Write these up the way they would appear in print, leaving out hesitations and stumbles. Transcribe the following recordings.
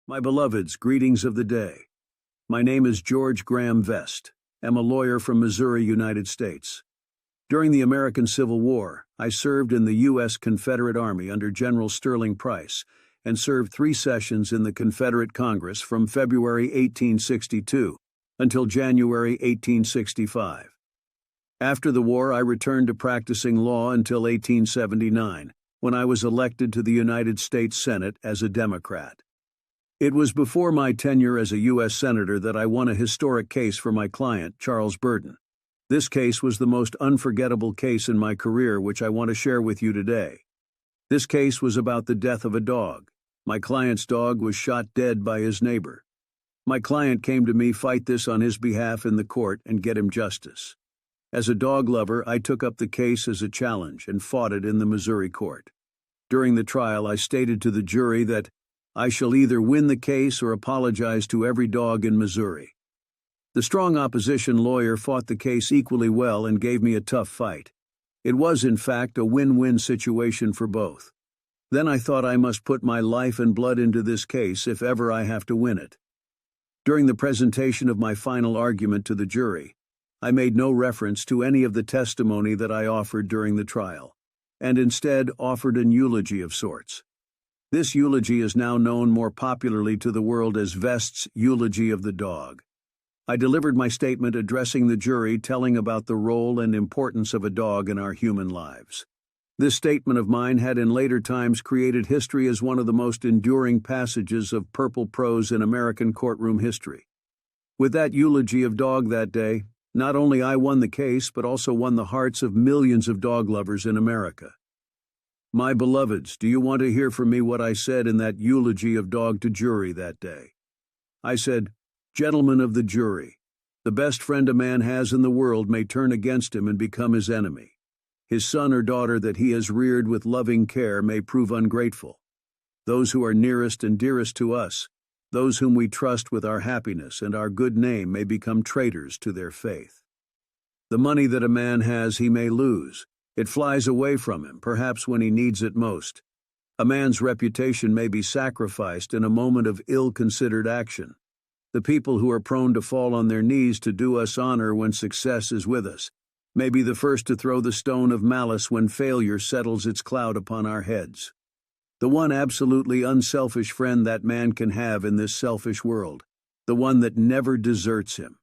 My beloveds, greetings of the day. My name is George Graham Vest. I'm a lawyer from Missouri, United States. During the American Civil War, I served in the U.S. Confederate Army under General Sterling Price and served 3 sessions in the Confederate Congress from February 1862 until January 1865. After the war, I returned to practicing law until 1879, when I was elected to the United States Senate as a Democrat. It was before my tenure as a U.S. Senator that I won a historic case for my client, Charles Burton. This case was the most unforgettable case in my career, which I want to share with you today. This case was about the death of a dog. My client's dog was shot dead by his neighbor. My client came to me fight this on his behalf in the court and get him justice. As a dog lover, I took up the case as a challenge and fought it in the Missouri court. During the trial, I stated to the jury that I shall either win the case or apologize to every dog in Missouri. The strong opposition lawyer fought the case equally well and gave me a tough fight. It was, in fact, a win-win situation for both. Then I thought I must put my life and blood into this case if ever I have to win it. During the presentation of my final argument to the jury, I made no reference to any of the testimony that I offered during the trial, and instead offered an eulogy of sorts. This eulogy is now known more popularly to the world as Vest's Eulogy of the Dog. I delivered my statement addressing the jury, telling about the role and importance of a dog in our human lives. This statement of mine had in later times created history as one of the most enduring passages of purple prose in American courtroom history. With that eulogy of dog that day, not only I won the case, but also won the hearts of millions of dog lovers in America. My beloveds, do you want to hear from me what I said in that eulogy of dog to jury that day? I said, "Gentlemen of the jury, the best friend a man has in the world may turn against him and become his enemy. His son or daughter that he has reared with loving care may prove ungrateful. Those who are nearest and dearest to us, those whom we trust with our happiness and our good name, may become traitors to their faith. The money that a man has he may lose. It flies away from him, perhaps when he needs it most. A man's reputation may be sacrificed in a moment of ill-considered action. The people who are prone to fall on their knees to do us honor when success is with us may be the first to throw the stone of malice when failure settles its cloud upon our heads. The one absolutely unselfish friend that man can have in this selfish world, the one that never deserts him,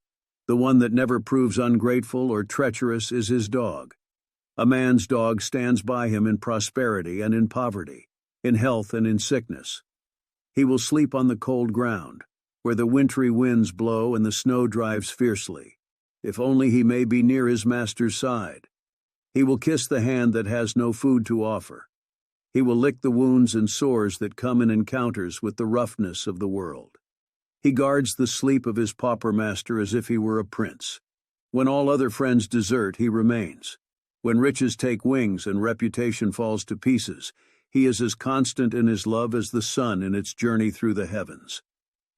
the one that never proves ungrateful or treacherous, is his dog. A man's dog stands by him in prosperity and in poverty, in health and in sickness. He will sleep on the cold ground, where the wintry winds blow and the snow drives fiercely, if only he may be near his master's side. He will kiss the hand that has no food to offer. He will lick the wounds and sores that come in encounters with the roughness of the world. He guards the sleep of his pauper master as if he were a prince. When all other friends desert, he remains. When riches take wings and reputation falls to pieces, he is as constant in his love as the sun in its journey through the heavens.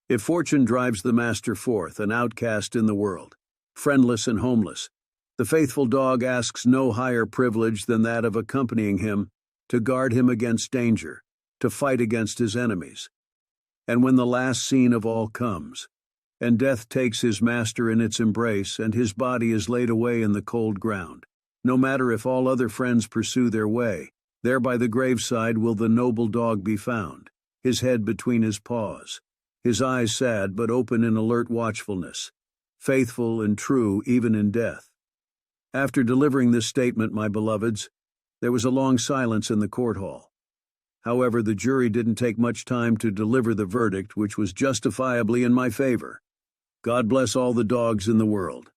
If fortune drives the master forth, an outcast in the world, friendless and homeless, the faithful dog asks no higher privilege than that of accompanying him, to guard him against danger, to fight against his enemies. And when the last scene of all comes, and death takes his master in its embrace, and his body is laid away in the cold ground, no matter if all other friends pursue their way, there by the graveside will the noble dog be found, his head between his paws, his eyes sad but open in alert watchfulness, faithful and true even in death. After delivering this statement, my beloveds, there was a long silence in the court hall. However, the jury didn't take much time to deliver the verdict, which was justifiably in my favor. God bless all the dogs in the world.